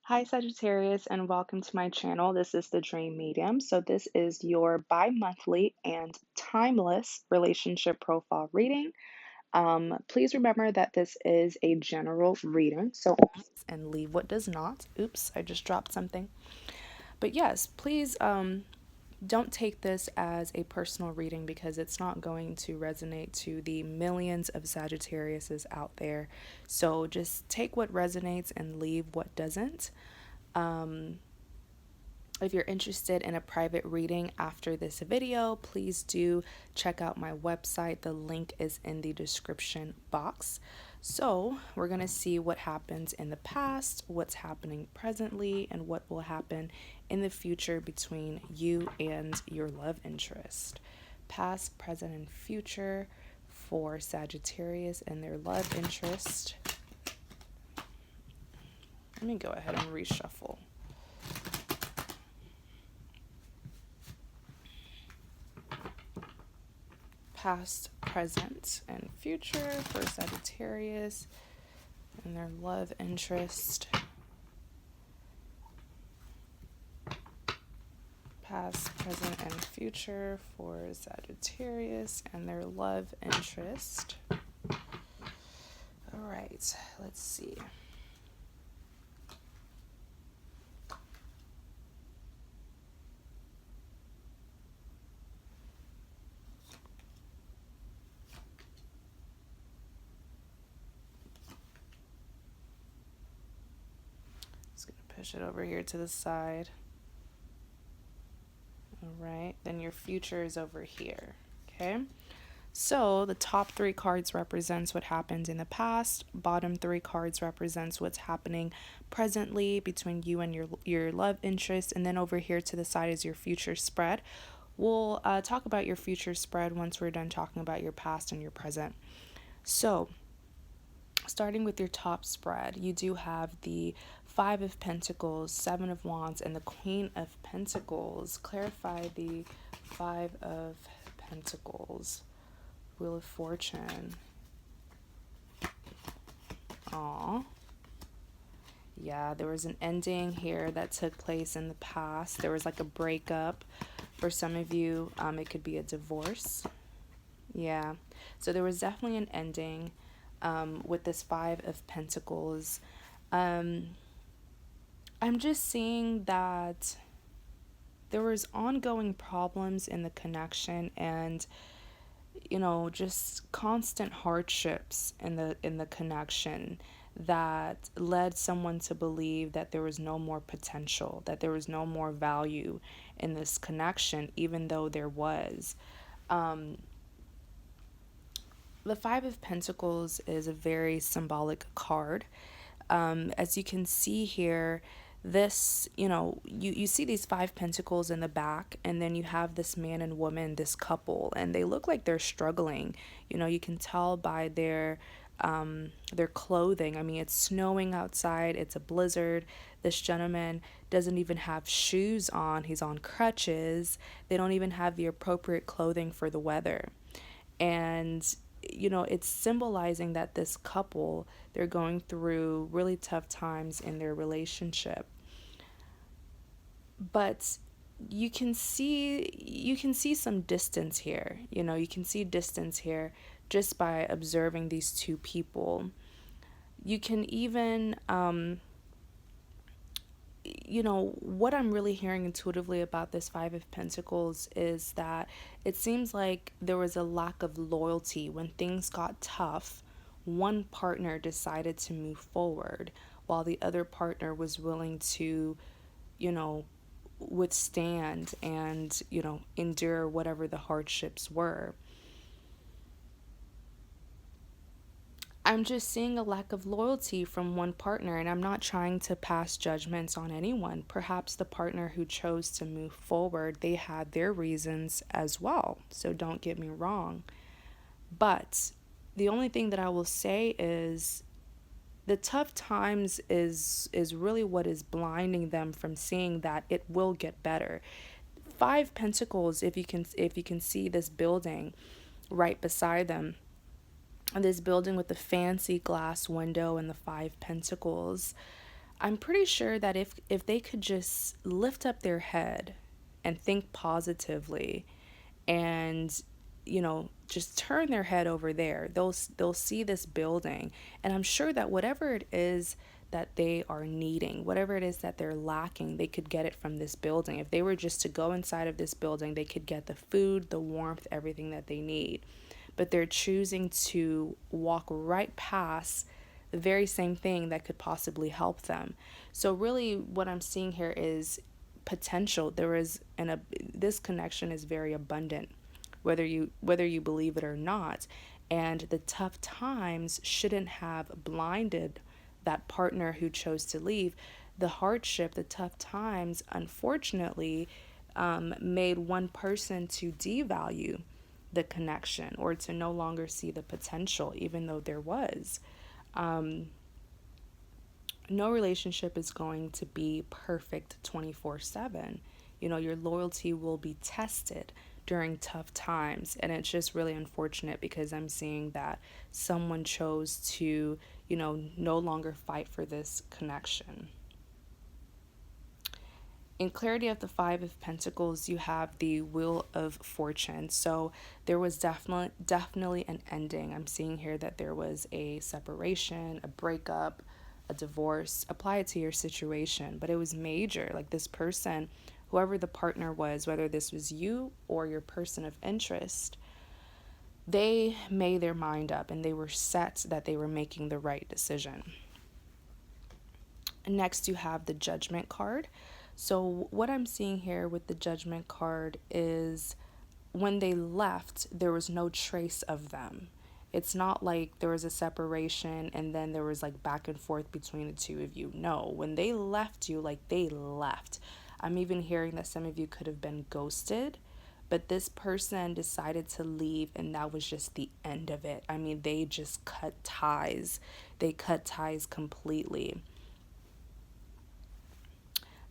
Hi, Sagittarius, and welcome to my channel. This is the Dream Medium. So, this is your bi monthly and timeless relationship profile reading. Please remember that this is a general reading. So, and leave what does not. Oops, I just dropped something. But yes, please don't take this as a personal reading because it's not going to resonate to the millions of Sagittariuses out there. So, just take what resonates and leave what doesn't. If you're interested in a private reading after this video, please do check out my website. The link is in the description box. So, we're going to see what happens in the past, what's happening presently, and what will happen in the future between you and your love interest. Past, present, and future for Sagittarius and their love interest. Let me go ahead and reshuffle. Past, present, and future for Sagittarius and their love interest. Past, present, and future for Sagittarius and their love interest. All right, let's see. Just going to push it over here to the side. All right, then your future is over here, okay? So the top three cards represents what happened in the past. Bottom three cards represents what's happening presently between you and your love interest. And then over here to the side is your future spread. We'll talk about your future spread once we're done talking about your past and your present. So starting with your top spread, you do have the Five of Pentacles, Seven of Wands, and the Queen of Pentacles. Clarify the Five of Pentacles. Wheel of Fortune. Aw. Yeah, there was an ending here that took place in the past. There was like a breakup. For some of you, it could be a divorce. Yeah. So there was definitely an ending with this Five of Pentacles. I'm just seeing that there was ongoing problems in the connection and just constant hardships in the connection that led someone to believe that there was no more potential, that there was no more value in this connection, even though there was. The Five of Pentacles is a very symbolic card. As you can see here, this, you see these Five Pentacles in the back, and then you have this man and woman, this couple, and they look like they're struggling. You can tell by their clothing. I mean, it's snowing outside, it's a blizzard. This gentleman doesn't even have shoes on, he's on crutches. They don't even have the appropriate clothing for the weather. And it's symbolizing that this couple, they're going through really tough times in their relationship. But you can see some distance here. You can see distance here just by observing these two people. You can even what I'm really hearing intuitively about this Five of Pentacles is that it seems like there was a lack of loyalty. When things got tough, one partner decided to move forward while the other partner was willing to, withstand and, endure whatever the hardships were. I'm just seeing a lack of loyalty from one partner, and I'm not trying to pass judgments on anyone. Perhaps the partner who chose to move forward, they had their reasons as well, so don't get me wrong. But the only thing that I will say is the tough times is really what is blinding them from seeing that it will get better. Five Pentacles, if you can see this building right beside them, this building with the fancy glass window and the Five Pentacles, I'm pretty sure that if they could just lift up their head and think positively and just turn their head over there, they'll see this building, and I'm sure that whatever it is that they are needing, whatever it is that they're lacking, they could get it from this building. If they were just to go inside of this building, they could get the food, the warmth, everything that they need. But they're choosing to walk right past the very same thing that could possibly help them. So really what I'm seeing here is potential. There is this connection is very abundant, whether you believe it or not. And the tough times shouldn't have blinded that partner who chose to leave. The hardship, the tough times, unfortunately, made one person to devalue the connection or to no longer see the potential, even though there was. No relationship is going to be perfect 24/7. Your loyalty will be tested during tough times. And it's just really unfortunate because I'm seeing that someone chose to, no longer fight for this connection. In clarity of the Five of Pentacles, you have the Wheel of Fortune. So there was definitely an ending. I'm seeing here that there was a separation, a breakup, a divorce. Apply it to your situation, but it was major. Like this person, whoever the partner was, whether this was you or your person of interest, they made their mind up and they were set that they were making the right decision. Next, you have the Judgment card. So what I'm seeing here with the Judgment card is when they left, there was no trace of them. It's not like there was a separation and then there was like back and forth between the two of you. No, when they left you, like they left. I'm even hearing that some of you could have been ghosted, but this person decided to leave and that was just the end of it. I mean, they just cut ties. They cut ties completely.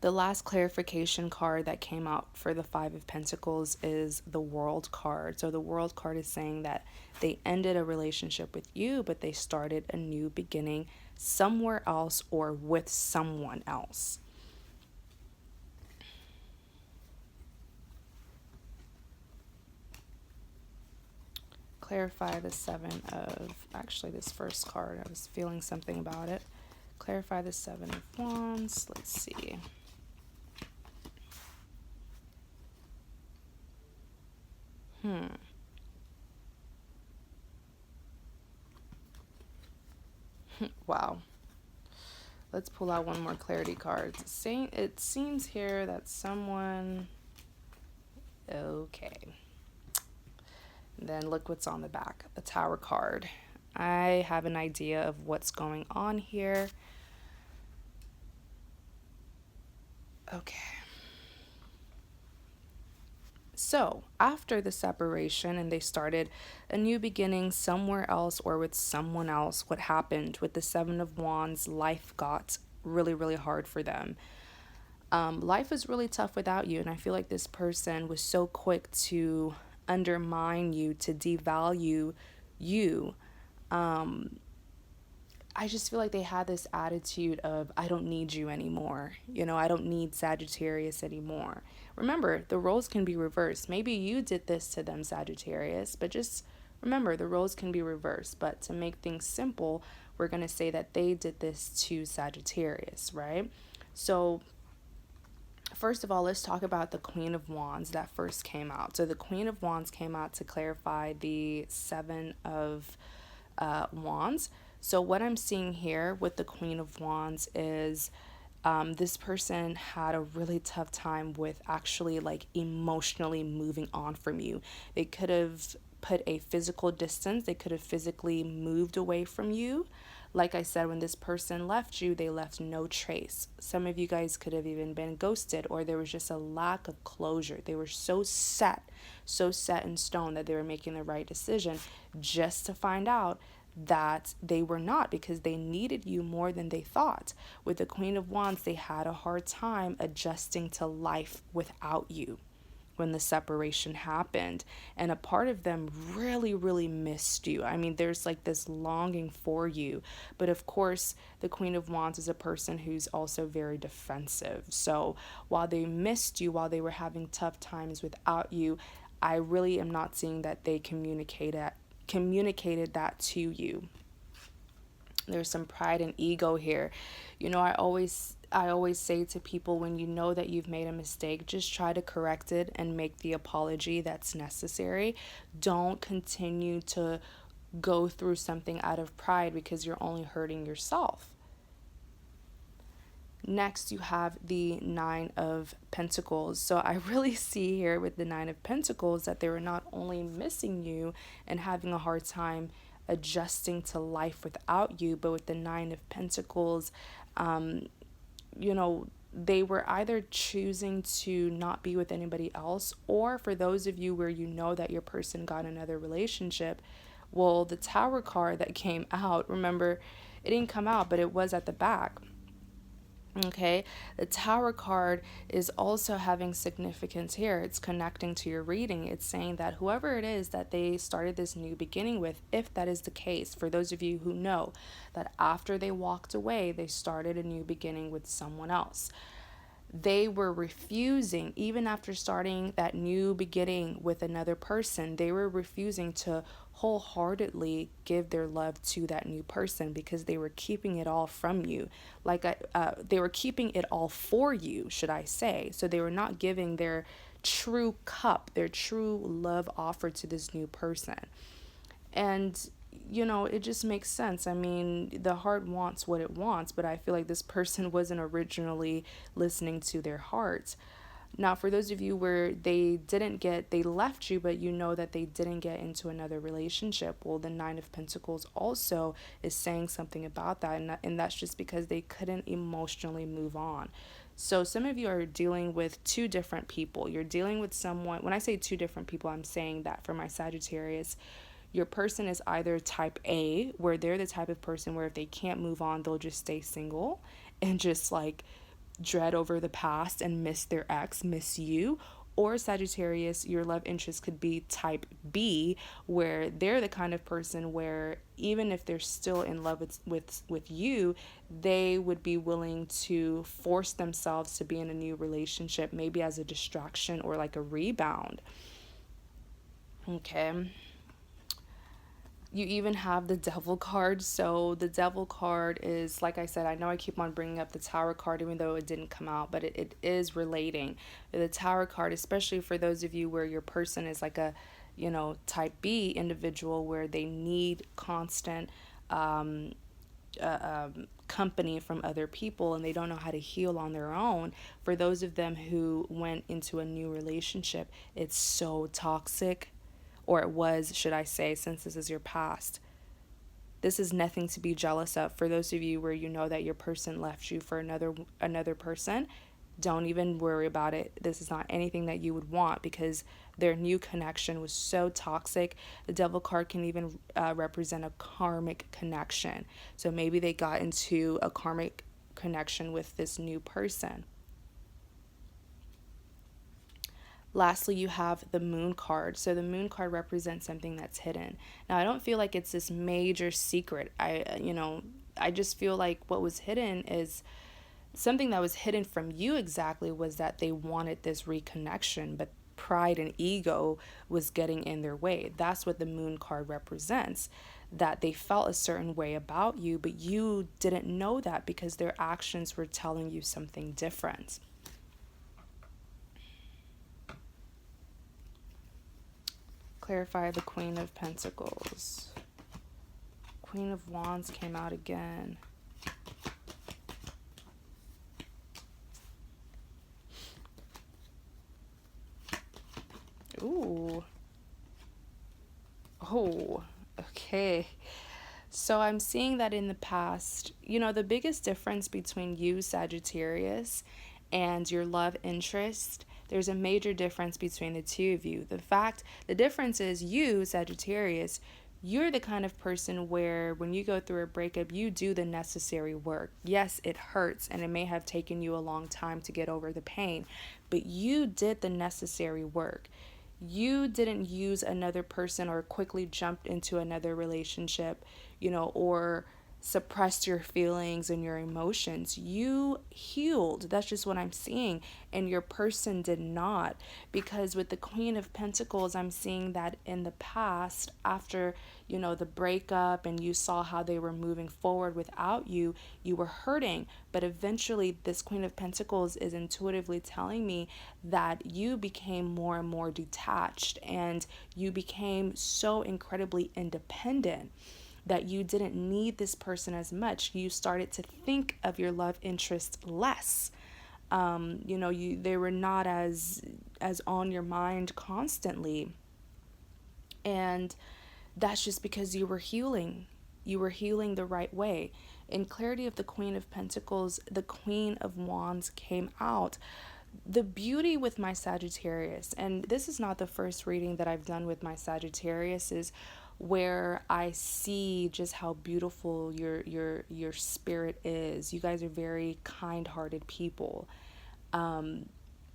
The last clarification card that came out for the Five of Pentacles is the World card. So the World card is saying that they ended a relationship with you, but they started a new beginning somewhere else or with someone else. Clarify the Seven of, actually this first card, I was feeling something about it. Clarify the Seven of Wands. Let's see. Wow. Let's pull out one more clarity card. It seems here that someone... Okay. And then look what's on the back. The Tower card. I have an idea of what's going on here. Okay. So, after the separation and they started a new beginning somewhere else or with someone else, what happened with the Seven of Wands? Life got really, really hard for them. Life is really tough without you, and I feel like this person was so quick to undermine you, to devalue you. I just feel like they had this attitude of, I don't need you anymore. I don't need Sagittarius anymore. Remember, the roles can be reversed. Maybe you did this to them, Sagittarius, but just remember, the roles can be reversed. But to make things simple, we're going to say that they did this to Sagittarius, right? So first of all, let's talk about the Queen of Wands that first came out. So the Queen of Wands came out to clarify the Seven of Wands. So what I'm seeing here with the Queen of Wands is this person had a really tough time with actually like emotionally moving on from you. They could have put a physical distance. They could have physically moved away from you. Like I said, when this person left you, they left no trace. Some of you guys could have even been ghosted, or there was just a lack of closure. They were so set in stone that they were making the right decision, just to find out that they were not, because they needed you more than they thought. With the Queen of Wands, they had a hard time adjusting to life without you. when the separation happened, and a part of them really, really missed you. I mean, there's like this longing for you, but of course the Queen of Wands is a person who's also very defensive. So while they missed you, while they were having tough times without you, I really am not seeing that they communicated that to you. There's some pride and ego here. I always say to people, when you know that you've made a mistake, just try to correct it and make the apology that's necessary. Don't continue to go through something out of pride, because you're only hurting yourself. Next, you have the Nine of Pentacles. So I really see here with the Nine of Pentacles that they were not only missing you and having a hard time adjusting to life without you, but with the Nine of Pentacles, you know, they were either choosing to not be with anybody else, or for those of you where you know that your person got another relationship, well, the Tower card that came out, remember, it didn't come out, but it was at the back. Okay, the Tower card is also having significance here. It's connecting to your reading. It's saying that whoever it is that they started this new beginning with, if that is the case, for those of you who know that after they walked away, they started a new beginning with someone else. They were refusing, even after starting that new beginning with another person, they were refusing to wholeheartedly give their love to that new person, because they were keeping it all from you. They were keeping it all for you, should I say. So they were not giving their true cup, their true love offer to this new person. And it just makes sense. I mean, the heart wants what it wants, but I feel like this person wasn't originally listening to their heart. Now, for those of you where they left you, but you know that they didn't get into another relationship, well, the Nine of Pentacles also is saying something about that, and that's just because they couldn't emotionally move on. So some of you are dealing with two different people. You're dealing with someone, when I say two different people, I'm saying that for my Sagittarius, your person is either type A, where they're the type of person where if they can't move on, they'll just stay single and just like dread over the past and miss their ex, miss you. Or Sagittarius, your love interest could be type B, where they're the kind of person where even if they're still in love with you, they would be willing to force themselves to be in a new relationship, maybe as a distraction or like a rebound. Okay. You even have the Devil card. So the Devil card is, like I said, I know I keep on bringing up the Tower card even though it didn't come out, but it is relating. The Tower card, especially for those of you where your person is like a, type B individual, where they need constant company from other people and they don't know how to heal on their own. For those of them who went into a new relationship, it's so toxic, or it was, should I say, since this is your past. This is nothing to be jealous of. For those of you where you know that your person left you for another person, don't even worry about it. This is not anything that you would want, because their new connection was so toxic. The Devil card can even represent a karmic connection. So maybe they got into a karmic connection with this new person. Lastly, you have the Moon card. So the Moon card represents something that's hidden. Now, I don't feel like it's this major secret. I just feel like what was hidden is something that was hidden from you exactly, was that they wanted this reconnection, but pride and ego was getting in their way. That's what the Moon card represents, that they felt a certain way about you, but you didn't know that because their actions were telling you something different. Clarify the Queen of Pentacles. Queen of Wands came out again. Ooh. Oh, okay. So I'm seeing that in the past, the biggest difference between you, Sagittarius, and your love interest, there's a major difference between the two of you. The difference is you, Sagittarius, You're the kind of person where when you go through a breakup, you do the necessary work. Yes, it hurts and it may have taken you a long time to get over the pain, but you did the necessary work. You didn't use another person or quickly jumped into another relationship, or suppressed your feelings and your emotions. You healed. That's just what I'm seeing. And your person did not. Because with the Queen of Pentacles, I'm seeing that in the past, after, the breakup, and you saw how they were moving forward without you, you were hurting. But eventually, this Queen of Pentacles is intuitively telling me that you became more and more detached, and you became so incredibly independent that you didn't need this person as much. You started to think of your love interest less. They were not as on your mind constantly. And that's just because you were healing. You were healing the right way. In clarity of the Queen of Pentacles, the Queen of Wands came out. The beauty with my Sagittarius, and this is not the first reading that I've done with my Sagittarius, is where I see just how beautiful your spirit is. You guys are very kind-hearted people. And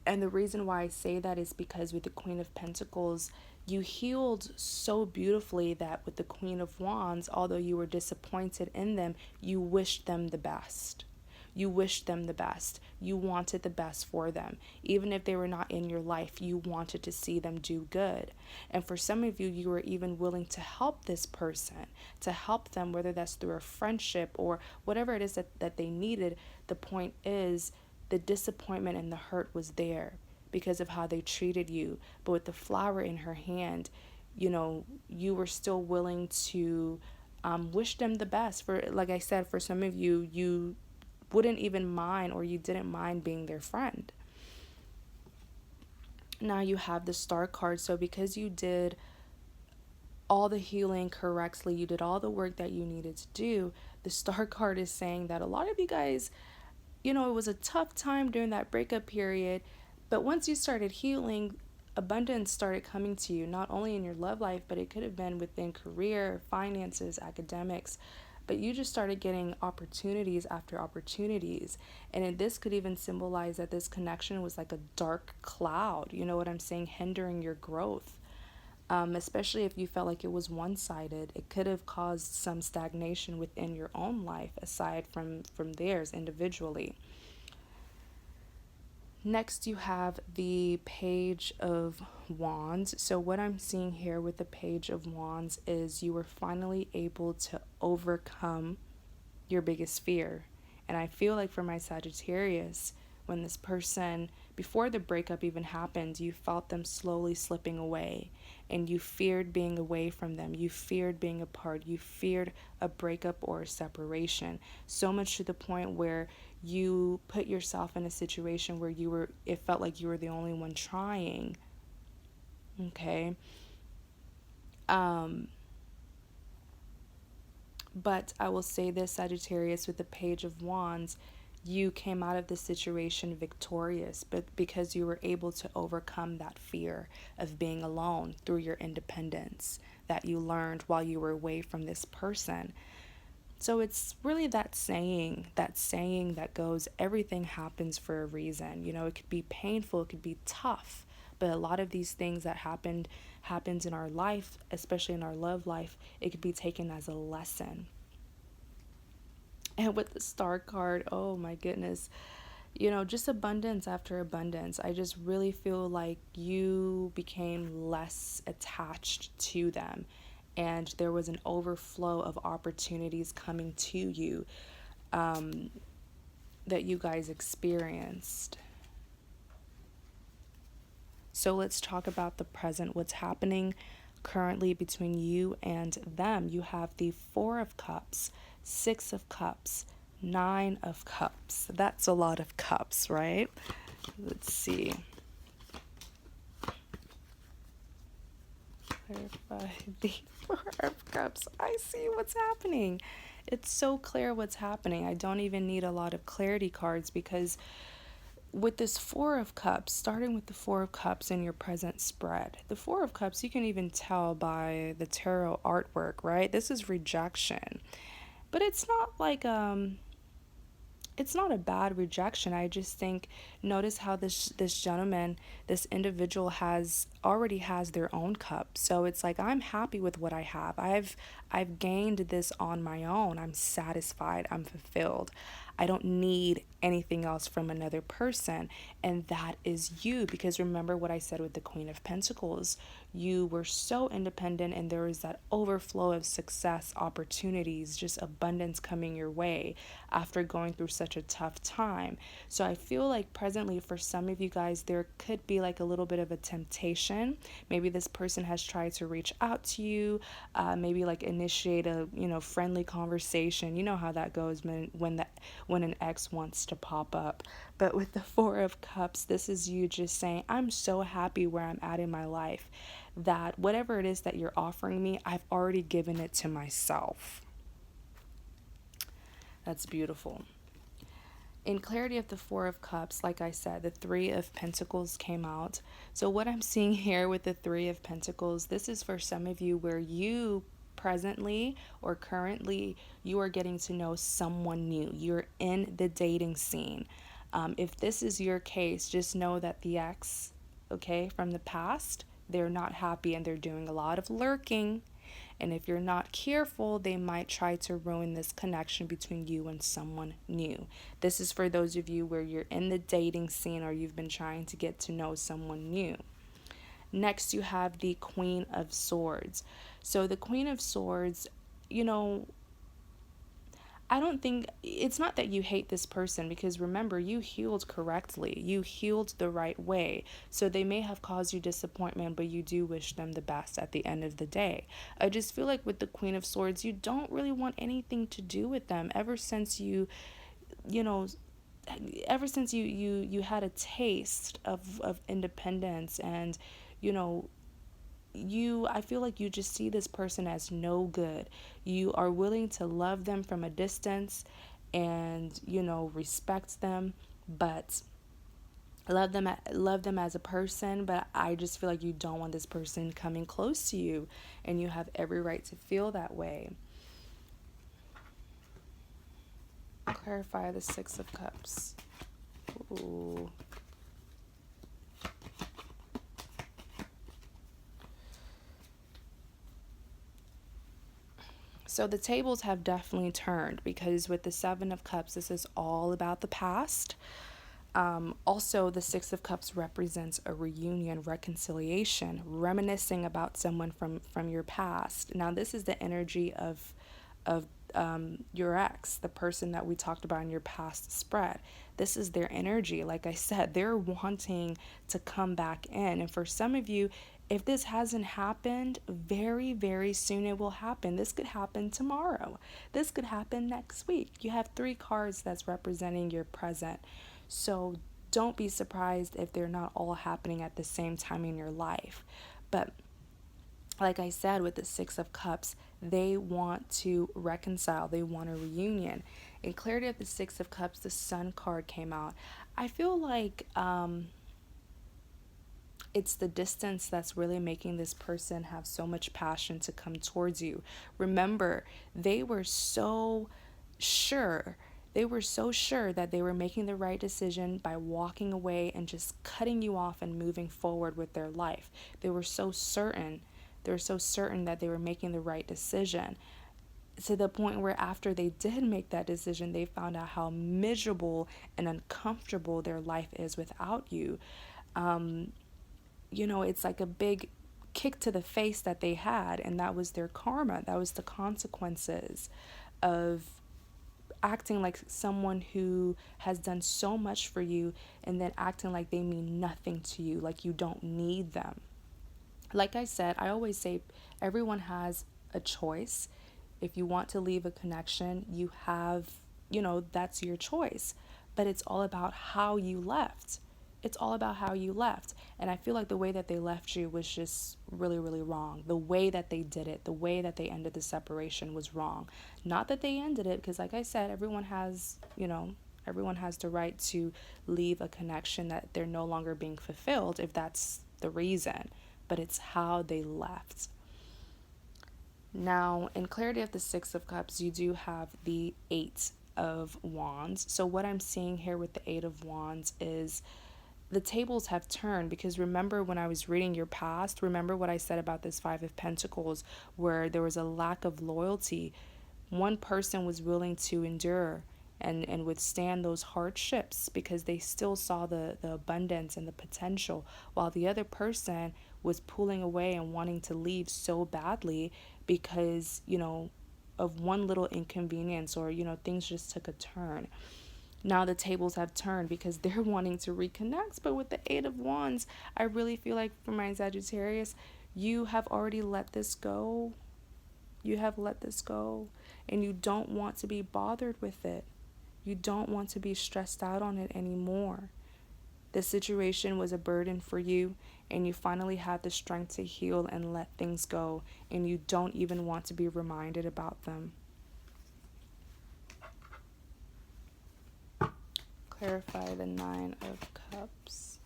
the reason why I say that is because with the Queen of Pentacles, you healed so beautifully that with the Queen of Wands, although you were disappointed in them, you wished them the best. You wished them the best. You wanted the best for them. Even if they were not in your life, you wanted to see them do good. And for some of you, you were even willing to help this person, to help them, whether that's through a friendship or whatever it is that they needed. The point is, the disappointment and the hurt was there because of how they treated you. But with the flower in her hand, you were still willing to wish them the best. For, like I said, for some of you, you wouldn't even mind, or you didn't mind being their friend. Now you have the Star card. So because you did all the healing correctly, you did all the work that you needed to do, the Star card is saying that a lot of you guys, it was a tough time during that breakup period, but once you started healing, abundance started coming to you, not only in your love life, but it could have been within career, finances, academics. But you just started getting opportunities after opportunities. And this could even symbolize that this connection was like a dark cloud, you know what I'm saying, hindering your growth. Especially if you felt like it was one-sided, it could have caused some stagnation within your own life aside from theirs individually. Next, you have the Page of Wands. So what I'm seeing here with the Page of Wands is you were finally able to overcome your biggest fear. And I feel like for my Sagittarius, when this person, before the breakup even happened, you felt them slowly slipping away, and you feared being away from them. You feared being apart. You feared a breakup or a separation, so much to the point where you put yourself in a situation where it felt like you were the only one trying. Okay. But I will say this, Sagittarius, with the Page of Wands, you came out of this situation victorious, but because you were able to overcome that fear of being alone through your independence that you learned while you were away from this person. So it's really that saying that goes, everything happens for a reason. It could be painful, it could be tough, but a lot of these things that happens in our life, especially in our love life, it could be taken as a lesson. And with the Star card, oh my goodness, just abundance after abundance. I just really feel like you became less attached to them, and there was an overflow of opportunities coming to you that you guys experienced. So let's talk about the present, what's happening currently between you and them. You have the Four of Cups, Six of Cups, Nine of Cups. That's a lot of cups, right? Let's see. Clarify the Four of Cups. I see what's happening. It's so clear what's happening. I don't even need a lot of clarity cards because with this Four of Cups, starting with the Four of Cups in your present spread, the Four of Cups, you can even tell by the tarot artwork, right? This is rejection. But it's not a bad rejection. I just think, notice how this gentleman, this individual has their own cup. So it's like, I'm happy with what I have. I've gained this on my own. I'm satisfied. I'm fulfilled. I don't need anything else from another person. And that is you. Because remember what I said with the Queen of Pentacles. You were so independent, and there was that overflow of success, opportunities, just abundance coming your way after going through such a tough time. So I feel like presently for some of you guys, there could be like a little bit of a temptation. Maybe this person has tried to reach out to you, maybe like initiate a friendly conversation. You know how that goes when an ex wants to pop up. But with the Four of Cups, this is you just saying, I'm so happy where I'm at in my life, that whatever it is that you're offering me, I've already given it to myself. That's beautiful. In clarity of the Four of Cups, like I said, the Three of Pentacles came out. So what I'm seeing here with the Three of Pentacles, this is for some of you where you presently or currently, you are getting to know someone new. You're in the dating scene. If this is your case, just know that the ex, okay, from the past, they're not happy and they're doing a lot of lurking. And if you're not careful, they might try to ruin this connection between you and someone new. This is for those of you where you're in the dating scene or you've been trying to get to know someone new. Next, you have the Queen of Swords. So the Queen of Swords, you know, I don't think, it's not that you hate this person, because remember, you healed correctly. You healed the right way. So they may have caused you disappointment, but you do wish them the best at the end of the day. I just feel like with the Queen of Swords, you don't really want anything to do with them ever since you know, you had a taste of independence, and you know, I feel like you just see this person as no good. You are willing to love them from a distance and respect them, but love them as a person, but I just feel like you don't want this person coming close to you, and you have every right to feel that way. Clarify the Six of Cups. Ooh. So the tables have definitely turned, because with the Seven of Cups, this is all about the past. Also, the Six of Cups represents a reunion, reconciliation, reminiscing about someone from your past. Now, this is the energy of your ex, the person that we talked about in your past spread. This is their energy. Like I said, they're wanting to come back in. And for some of you, if this hasn't happened, very, very soon it will happen. This could happen tomorrow. This could happen next week. You have three cards that's representing your present. So don't be surprised if they're not all happening at the same time in your life. But like I said, with the Six of Cups, they want to reconcile. They want a reunion. In clarity of the Six of Cups, the Sun card came out. I feel like it's the distance that's really making this person have so much passion to come towards you. Remember, they were so sure. They were so sure that they were making the right decision by walking away and just cutting you off and moving forward with their life. They were so certain. They were so certain that they were making the right decision, to the point where after they did make that decision, they found out how miserable and uncomfortable their life is without you. It's like a big kick to the face that they had, and that was their karma. That was the consequences of acting like someone who has done so much for you, and then acting like they mean nothing to you, like you don't need them. Like I said, I always say everyone has a choice. If you want to leave a connection, you have, that's your choice. But it's all about how you left. It's all about how you left. And I feel like the way that they left you was just really, really wrong. The way that they did it, the way that they ended the separation was wrong. Not that they ended it, because like I said, everyone has, Everyone has the right to leave a connection that they're no longer being fulfilled if that's the reason, but it's how they left. Now, in clarity of the Six of Cups, you do have the Eight of Wands. So, what I'm seeing here with the Eight of Wands is the tables have turned, because remember when I was reading your past, remember what I said about this Five of Pentacles, where there was a lack of loyalty. One person was willing to endure and withstand those hardships because they still saw the abundance and the potential, while the other person was pulling away and wanting to leave so badly because, of one little inconvenience, or, things just took a turn. Now the tables have turned because they're wanting to reconnect. But with the Eight of Wands, I really feel like for my Sagittarius, you have already let this go. You have let this go, and you don't want to be bothered with it. You don't want to be stressed out on it anymore. The situation was a burden for you, and you finally had the strength to heal and let things go, and you don't even want to be reminded about them. Clarify the Nine of Cups.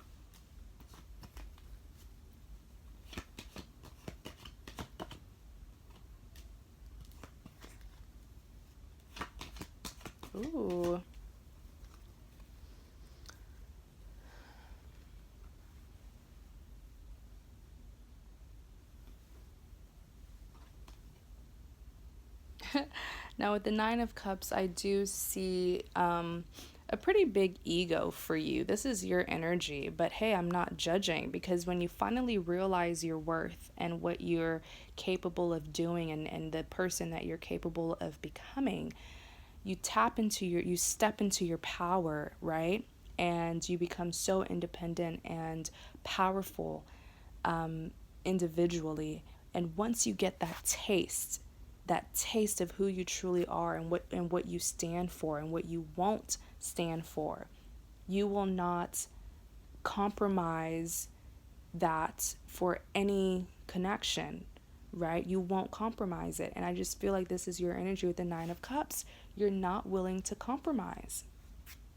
Ooh. Now with the Nine of Cups, I do see a pretty big ego for you. This is your energy, but hey, I'm not judging, because when you finally realize your worth and what you're capable of doing, and the person that you're capable of becoming, you step into your power, right? And you become so independent and powerful, individually. And once you get that taste of who you truly are, and what you stand for and what you won't stand for, you will not compromise that for any connection, right? You won't compromise it. And I just feel like this is your energy with the Nine of Cups. You're not willing to compromise.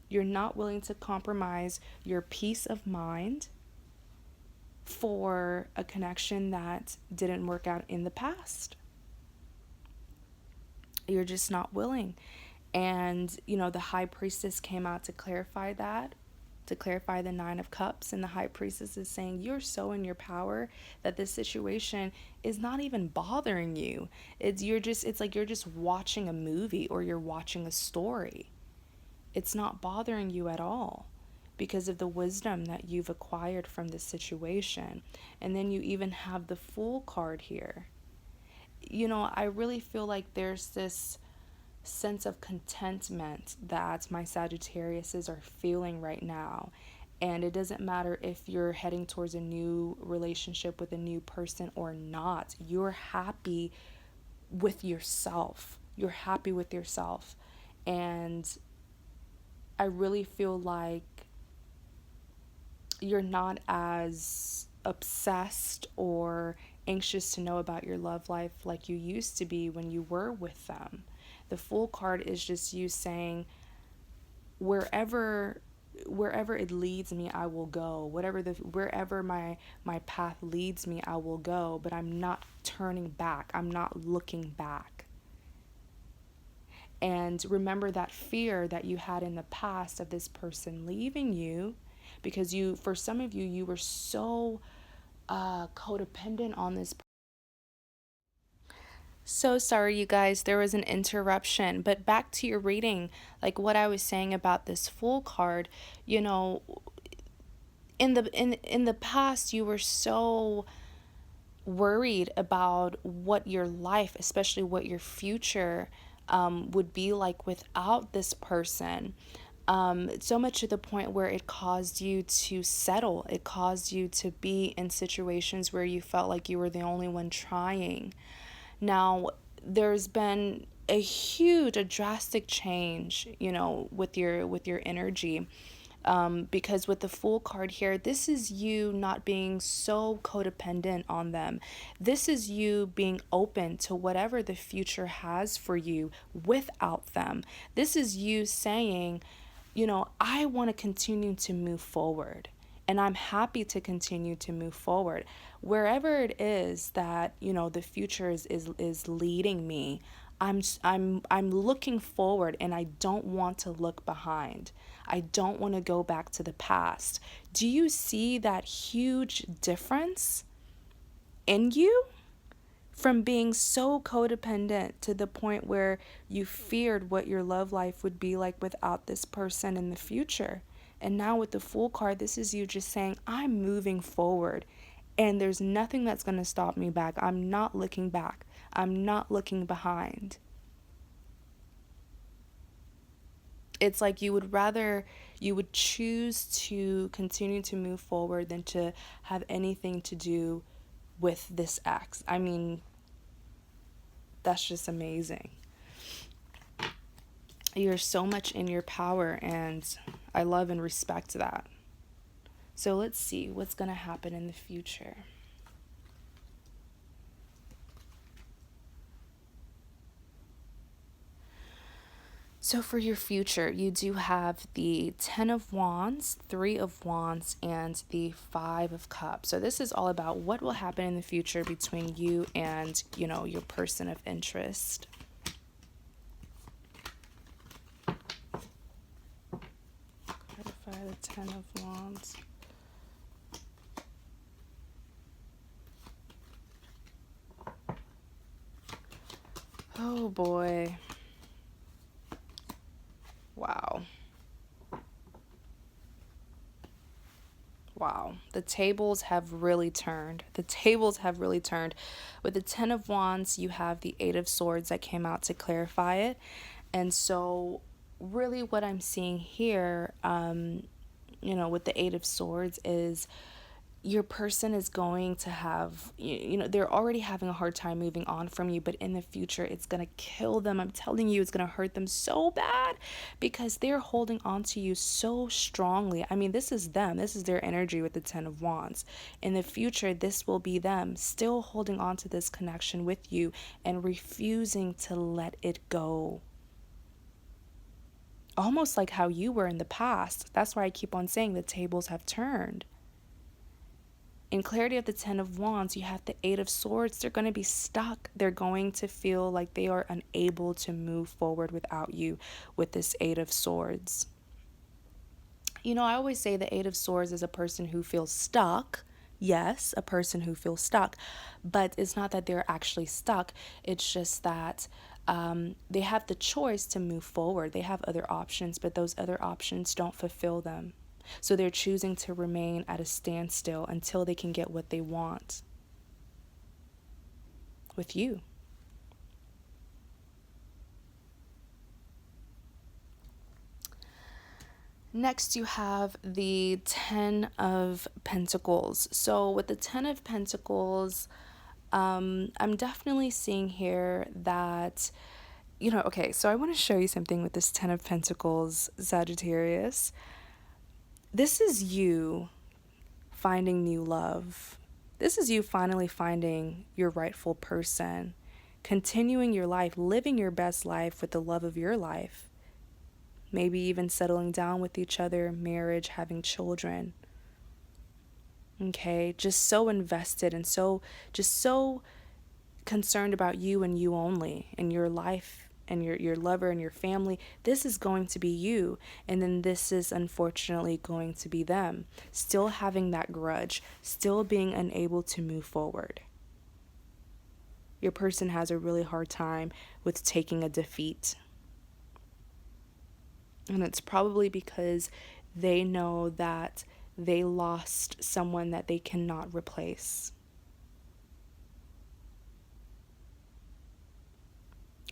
You're not willing to compromise your peace of mind for a connection that didn't work out in the past. You're just not willing. And, the High Priestess came out to clarify that, to clarify the Nine of Cups. And the High Priestess is saying you're so in your power that this situation is not even bothering you. It's like you're just watching a movie, or you're watching a story. It's not bothering you at all because of the wisdom that you've acquired from this situation. And then you even have the Fool card here. I really feel like there's this sense of contentment that my Sagittariuses are feeling right now. And it doesn't matter if you're heading towards a new relationship with a new person or not. You're happy with yourself. You're happy with yourself. And I really feel like you're not as obsessed or anxious to know about your love life like you used to be when you were with them. The Fool card is just you saying, wherever it leads me, I will go. Wherever my path leads me, I will go, but I'm not turning back. I'm not looking back. And remember that fear that you had in the past of this person leaving you, because for some of you, you were so codependent on this. So sorry, you guys, there was an interruption. But back to your reading, like what I was saying about this Fool card, in the past, you were so worried about what your life, especially what your future, would be like without this person. So much to the point where it caused you to settle. It caused you to be in situations where you felt like you were the only one trying. Now, there's been a drastic change, with your energy. Because with the Fool card here, this is you not being so codependent on them. This is you being open to whatever the future has for you without them. This is you saying, I want to continue to move forward. And I'm happy to continue to move forward. Wherever it is that, the future is leading me, I'm looking forward, and I don't want to look behind. I don't want to go back to the past. Do you see that huge difference in you? From being so codependent to the point where you feared what your love life would be like without this person in the future. And now with the Fool card, this is you just saying, I'm moving forward and there's nothing that's going to stop me back. I'm not looking back. I'm not looking behind. It's like you would choose to continue to move forward than to have anything to do with this ex. I mean, that's just amazing. You're so much in your power, and I love and respect that. So let's see what's going to happen in the future. So for your future, you do have the 10 of Wands, 3 of Wands, and the 5 of Cups. So this is all about what will happen in the future between you and, your person of interest. Clarify the 10 of Wands. Oh boy. Wow. Wow. The tables have really turned. The tables have really turned. With the 10 of Wands, you have the 8 of Swords that came out to clarify it. And so really what I'm seeing here, with the 8 of Swords is your person is going to have, they're already having a hard time moving on from you, but in the future, it's going to kill them. I'm telling you, it's going to hurt them so bad because they're holding on to you so strongly. I mean, this is them. This is their energy with the 10 of Wands. In the future, this will be them still holding on to this connection with you and refusing to let it go. Almost like how you were in the past. That's why I keep on saying the tables have turned. In clarity of the 10 of Wands, you have the 8 of Swords. They're going to be stuck. They're going to feel like they are unable to move forward without you with this 8 of Swords. I always say the 8 of Swords is a person who feels stuck. Yes, a person who feels stuck. But it's not that they're actually stuck. It's just that they have the choice to move forward. They have other options, but those other options don't fulfill them. So they're choosing to remain at a standstill until they can get what they want with you. Next, you have the 10 of Pentacles. So with the 10 of Pentacles, I'm definitely seeing here that, okay, so I want to show you something with this 10 of Pentacles, Sagittarius. This is you finding new love. This is you finally finding your rightful person, continuing your life, living your best life with the love of your life. Maybe even settling down with each other, marriage, having children. Okay, just so invested and so concerned about you and you only and your life and your lover and your family. This is going to be you, and then this is unfortunately going to be them, still having that grudge, still being unable to move forward. Your person has a really hard time with taking a defeat, and it's probably because they know that they lost someone that they cannot replace.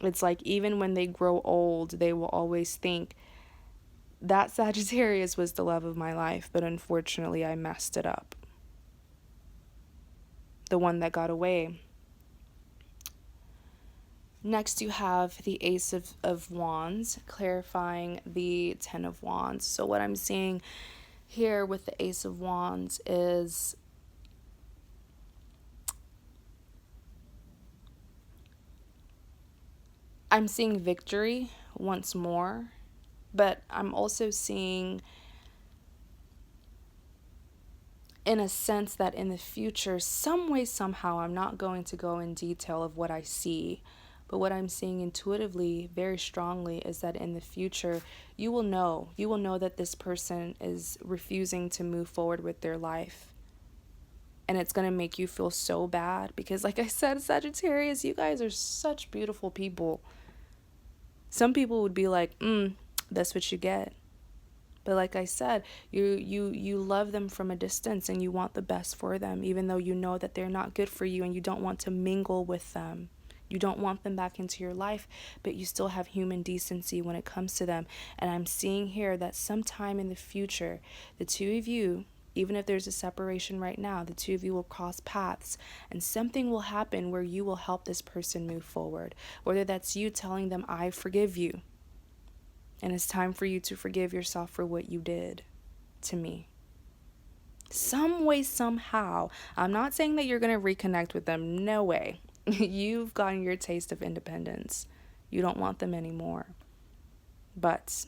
It's like even when they grow old, they will always think that Sagittarius was the love of my life, but unfortunately I messed it up. The one that got away. Next, you have the Ace of Wands, clarifying the 10 of Wands. So what I'm seeing here with the Ace of Wands is I'm seeing victory once more. But I'm also seeing, in a sense, that in the future, some way, somehow, I'm not going to go in detail of what I see, but what I'm seeing intuitively very strongly is that in the future, you will know that this person is refusing to move forward with their life. And it's going to make you feel so bad because, like I said, Sagittarius, you guys are such beautiful people. Some people would be like, that's what you get. But like I said, you love them from a distance and you want the best for them, even though you know that they're not good for you and you don't want to mingle with them. You don't want them back into your life, but you still have human decency when it comes to them. And I'm seeing here that sometime in the future, the two of you, even if there's a separation right now, the two of you will cross paths and something will happen where you will help this person move forward. Whether that's you telling them, I forgive you. And it's time for you to forgive yourself for what you did to me. Some way, somehow. I'm not saying that you're going to reconnect with them. No way. You've gotten your taste of independence. You don't want them anymore. But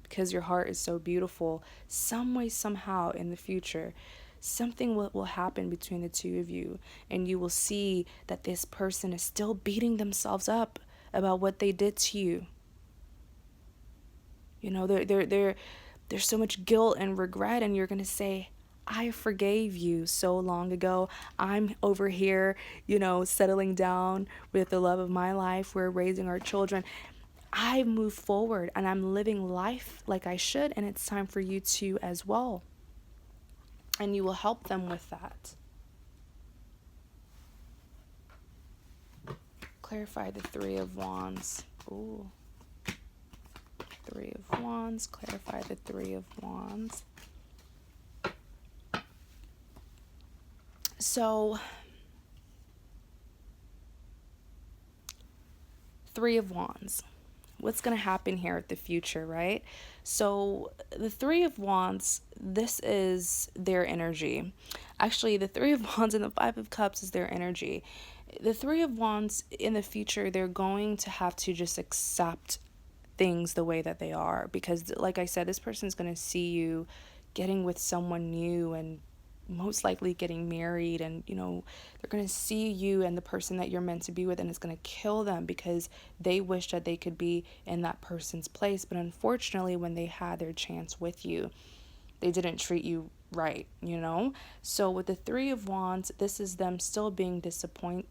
because your heart is so beautiful, some way, somehow in the future, something will happen between the two of you. And you will see that this person is still beating themselves up about what they did to you. You know, there's so much guilt and regret, and you're going to say, I forgave you so long ago. I'm over here, settling down with the love of my life. We're raising our children. I move forward and I'm living life like I should, and it's time for you to as well. And you will help them with that. Clarify the Three of Wands. Ooh. Three of Wands. Clarify the Three of Wands. So, Three of Wands. What's going to happen here at the future, right? So the Three of Wands, this is their energy. Actually, the Three of Wands and the Five of Cups is their energy. The Three of Wands in the future, they're going to have to just accept things the way that they are, because like I said, this person's going to see you getting with someone new and most likely getting married, and they're going to see you and the person that you're meant to be with, and it's going to kill them because they wish that they could be in that person's place, but unfortunately when they had their chance with you, they didn't treat you right. So with the Three of Wands, this is them still being disappointed,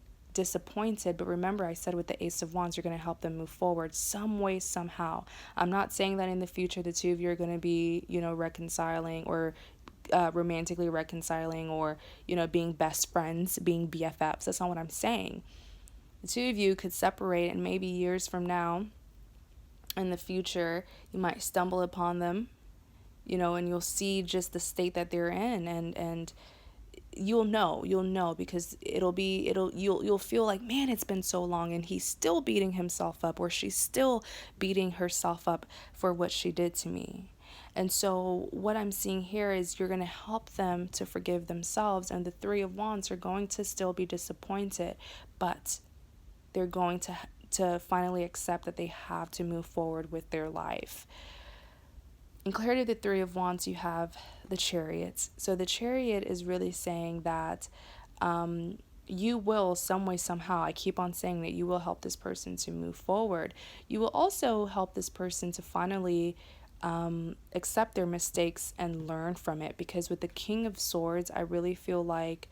but remember, I said with the Ace of Wands, you're going to help them move forward some way, somehow. I'm not saying that in the future the two of you are going to be reconciling or romantically reconciling, or being best friends, being BFFs. That's not what I'm saying. The two of you could separate, and maybe years from now in the future you might stumble upon them, and you'll see just the state that they're in, and you'll know because you'll feel like, man, it's been so long and he's still beating himself up, or she's still beating herself up for what she did to me. And so what I'm seeing here is you're going to help them to forgive themselves, and the Three of Wands are going to still be disappointed, but they're going to finally accept that they have to move forward with their life. In clarity of the Three of Wands, you have the Chariots. So the Chariot is really saying that you will, some way, somehow, I keep on saying that you will help this person to move forward. You will also help this person to finally accept their mistakes and learn from it, because with the King of Swords, I really feel like,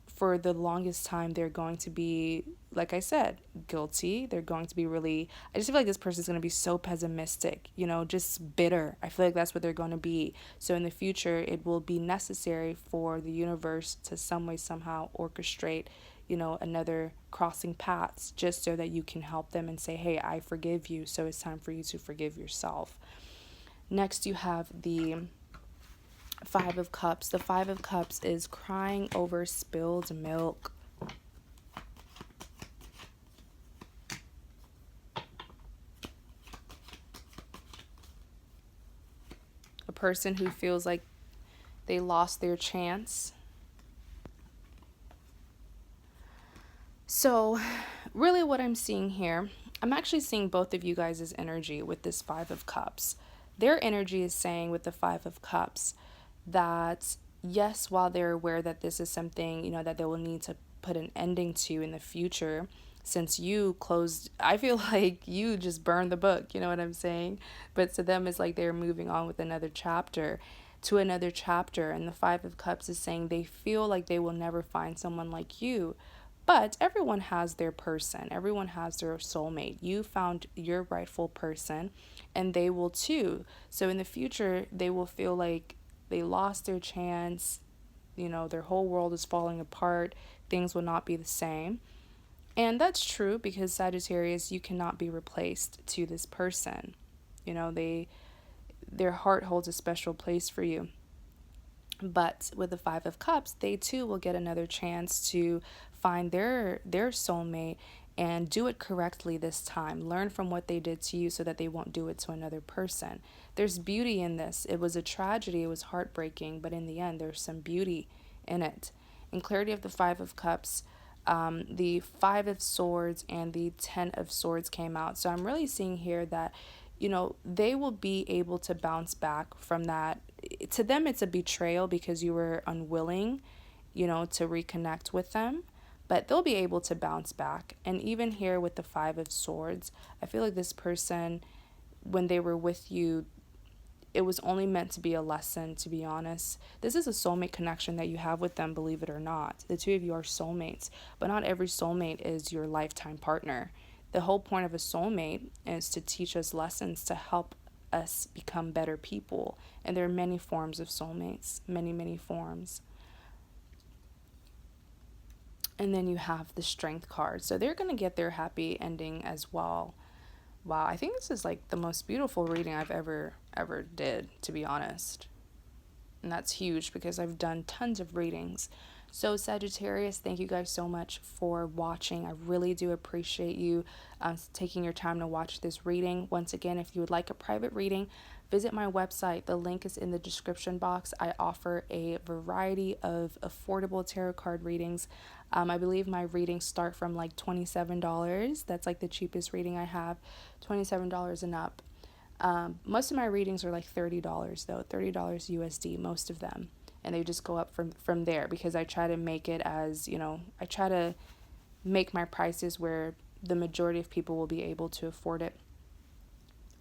for the longest time, they're going to be, like I said, guilty. They're going to be really, I just feel like this person's going to be so pessimistic, just bitter. I feel like that's what they're going to be. So in the future, it will be necessary for the universe to some way, somehow orchestrate, another crossing paths, just so that you can help them and say, hey, I forgive you. So it's time for you to forgive yourself. Next, you have the Five of Cups. The Five of Cups is crying over spilled milk. A person who feels like they lost their chance. So really what I'm seeing here I'm actually seeing both of you guys' energy with this Five of Cups. Their energy is saying with the Five of Cups that, yes, while they're aware that this is something, that they will need to put an ending to in the future, since you closed, I feel like you just burned the book, you know what I'm saying? But to them, it's like they're moving on with another chapter to another chapter. And the Five of Cups is saying they feel like they will never find someone like you. But everyone has their person, everyone has their soulmate. You found your rightful person, and they will too. So in the future, they will feel like they lost their chance, their whole world is falling apart, things will not be the same. And that's true because Sagittarius, you cannot be replaced to this person. Their heart holds a special place for you. But with the Five of Cups, they too will get another chance to find their soulmate and do it correctly this time. Learn from what they did to you so that they won't do it to another person. There's beauty in this. It was a tragedy, it was heartbreaking, but in the end, there's some beauty in it. In clarity of the Five of Cups, the Five of Swords and the Ten of Swords came out. So I'm really seeing here that, they will be able to bounce back from that. To them, it's a betrayal because you were unwilling, to reconnect with them. But they'll be able to bounce back. And even here with the Five of Swords, I feel like this person, when they were with you, it was only meant to be a lesson, to be honest. This is a soulmate connection that you have with them, believe it or not. The two of you are soulmates, but not every soulmate is your lifetime partner. The whole point of a soulmate is to teach us lessons to help us become better people. And there are many forms of soulmates, many, many forms. And then you have the Strength card. So they're going to get their happy ending as well. Wow, I think this is like the most beautiful reading I've ever did, to be honest. And that's huge because I've done tons of readings. So Sagittarius, thank you guys so much for watching. I really do appreciate you taking your time to watch this reading. Once again, if you would like a private reading, visit my website. The link is in the description box. I offer a variety of affordable tarot card readings. I believe my readings start from like $27. That's like the cheapest reading I have, $27 and up. Most of my readings are like $30 though, $30 USD, most of them. And they just go up from there because I try to make it as, I try to make my prices where the majority of people will be able to afford it.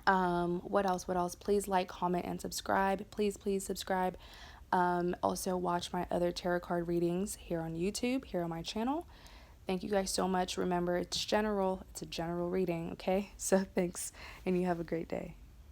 What else? Please like, comment, and subscribe. Please subscribe. Also watch my other tarot card readings here on YouTube, here on my channel. Thank you guys so much. Remember, it's a general reading, okay? So thanks, and you have a great day.